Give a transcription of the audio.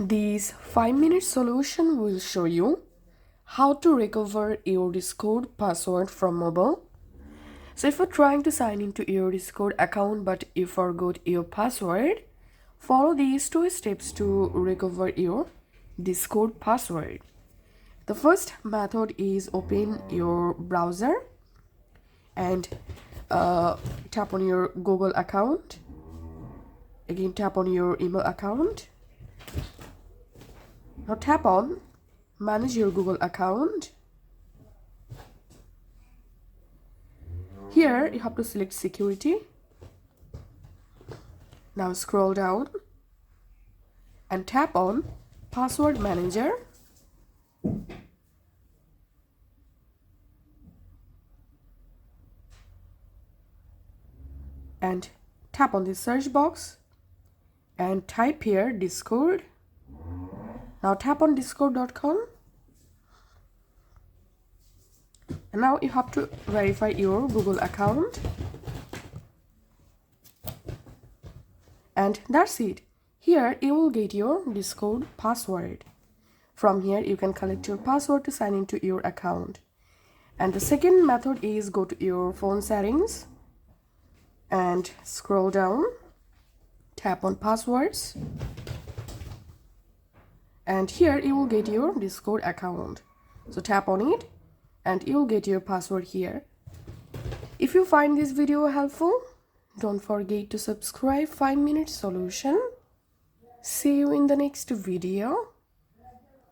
This 5-minute solution will show you how to recover your Discord password from mobile. So if you're trying to sign into your Discord account but you forgot your password, follow these 2 steps to recover your Discord password. The first method is open your browser and tap on your Google account. Again, tap on your email account. Now tap on manage your Google account. Here you have to select security. Now scroll down and tap on password manager. And tap on the search box and type here Discord. Now tap on discord.com. And now you have to verify your Google account. And that's it. Here you will get your Discord password. From here you can collect your password to sign into your account. And the second method is go to your phone settings and scroll down, tap on passwords, and here you will get your Discord account. So tap on it and you'll get your password here. If you find this video helpful, don't forget to subscribe 5-minute solution. See you in the next video.